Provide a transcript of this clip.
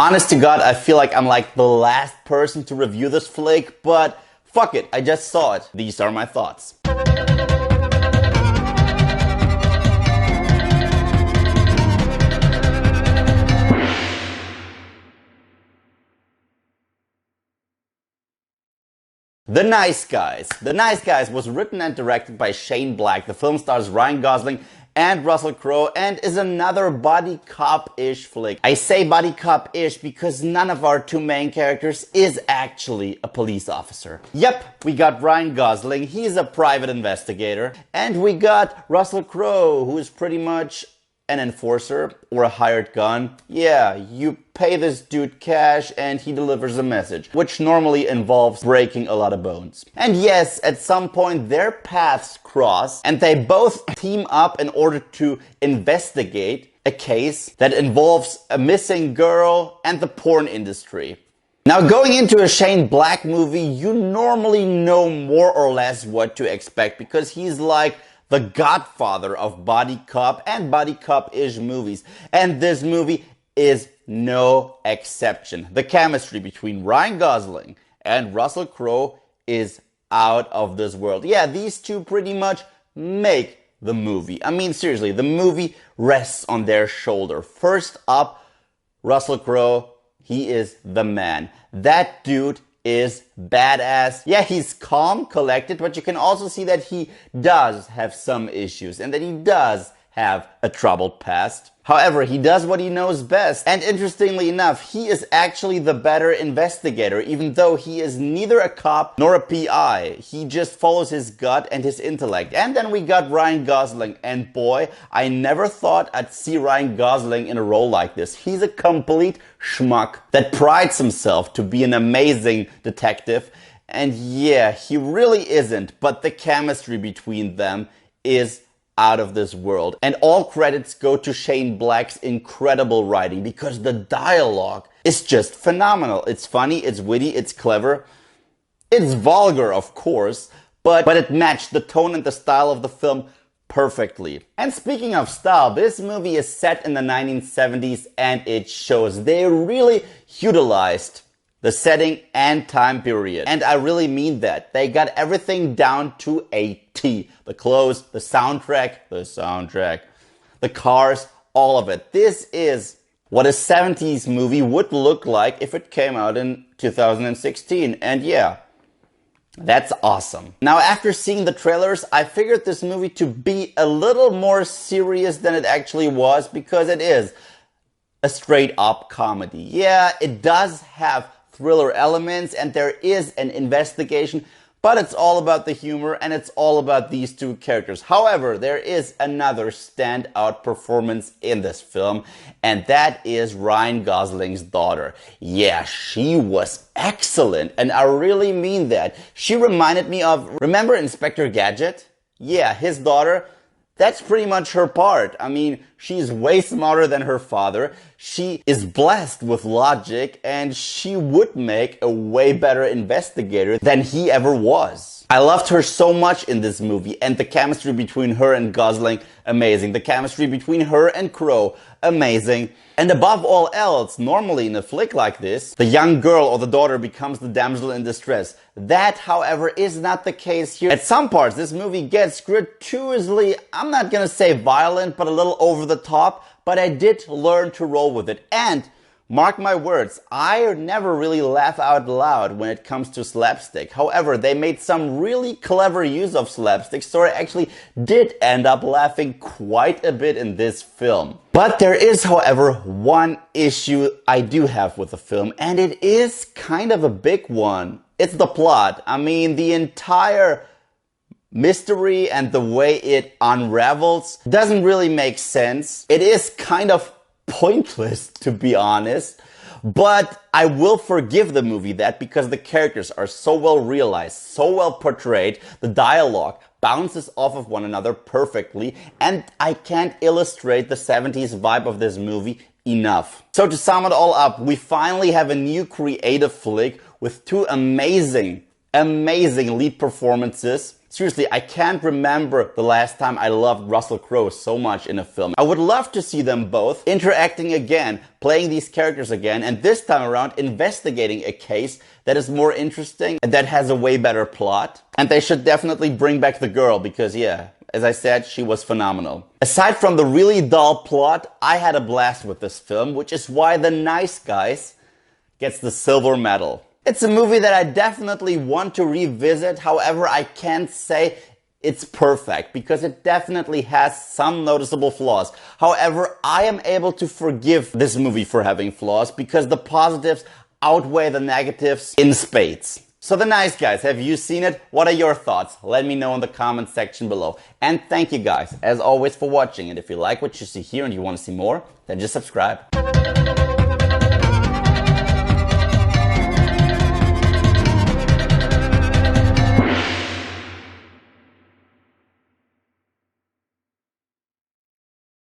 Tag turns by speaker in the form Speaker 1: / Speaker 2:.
Speaker 1: Honest to God, I feel like I'm like the last person to review this flick, but fuck it, I just saw it. These are my thoughts. The Nice Guys. The Nice Guys was written and directed by Shane Black. The film stars Ryan Gosling and Russell Crowe and is another buddy cop-ish flick. I say buddy cop-ish because none of our two main characters is actually a police officer. Yep, we got Ryan Gosling, he's a private investigator, and we got Russell Crowe, who is pretty much an enforcer or a hired gun. Yeah, you pay this dude cash and he delivers a message, which normally involves breaking a lot of bones. And yes, at some point their paths cross and they both team up in order to investigate a case that involves a missing girl and the porn industry. Now, going into a Shane Black movie, you normally know more or less what to expect because he's like the godfather of buddy cop and buddy cop-ish movies. And this movie is no exception. The chemistry between Ryan Gosling and Russell Crowe is out of this world. Yeah, these two pretty much make the movie. I mean, seriously, the movie rests on their shoulder. First up, Russell Crowe, he is the man. That dude is badass. Yeah, he's calm, collected, but you can also see that he does have some issues and that he does have a troubled past. However, he does what he knows best. And interestingly enough, he is actually the better investigator, even though he is neither a cop nor a PI. He just follows his gut and his intellect. And then we got Ryan Gosling. And boy, I never thought I'd see Ryan Gosling in a role like this. He's a complete schmuck that prides himself to be an amazing detective. And yeah, he really isn't. But the chemistry between them is out of this world. And all credits go to Shane Black's incredible writing because the dialogue is just phenomenal. It's funny, it's witty, it's clever. It's vulgar, of course, but it matched the tone and the style of the film perfectly. And speaking of style, this movie is set in the 1970s and it shows. They really utilized the setting and time period. And I really mean that. They got everything down to a T. The clothes, the soundtrack, the cars, all of it. This is what a 70s movie would look like if it came out in 2016. And yeah, that's awesome. Now, after seeing the trailers, I figured this movie to be a little more serious than it actually was because it is a straight up comedy. Yeah, it does have thriller elements and there is an investigation, but it's all about the humor and it's all about these two characters. However, there is another standout performance in this film, and that is Ryan Gosling's daughter. Yeah, she was excellent, and I really mean that. She reminded me of, remember Inspector Gadget? Yeah, his daughter. That's pretty much her part. I mean, she's way smarter than her father. She is blessed with logic and she would make a way better investigator than he ever was. I loved her so much in this movie, and the chemistry between her and Gosling, amazing. The chemistry between her and Crowe, amazing. And above all else, normally in a flick like this, the young girl or the daughter becomes the damsel in distress. That, however, is not the case here. At some parts, this movie gets gratuitously, I'm not gonna say violent, but a little over the top, but I did learn to roll with it. And mark my words, I never really laugh out loud when it comes to slapstick. However, they made some really clever use of slapstick, so I actually did end up laughing quite a bit in this film. But there is, however, one issue I do have with the film, and it is kind of a big one. It's the plot. I mean, the entire mystery and the way it unravels doesn't really make sense. It is kind of pointless, to be honest, but I will forgive the movie that because the characters are so well realized, so well portrayed, the dialogue bounces off of one another perfectly, and I can't illustrate the 70s vibe of this movie enough. So to sum it all up, we finally have a new creative flick with two amazing lead performances. Seriously, I can't remember the last time I loved Russell Crowe so much in a film. I would love to see them both interacting again, playing these characters again, and this time around investigating a case that is more interesting and that has a way better plot. And they should definitely bring back the girl because, yeah, as I said, she was phenomenal. Aside from the really dull plot, I had a blast with this film, which is why The Nice Guys gets the silver medal. It's a movie that I definitely want to revisit. However, I can't say it's perfect because it definitely has some noticeable flaws. However, I am able to forgive this movie for having flaws because the positives outweigh the negatives in spades. So The Nice Guys, have you seen it? What are your thoughts? Let me know in the comment section below. And thank you guys, as always, for watching. And if you like what you see here and you want to see more, then just subscribe.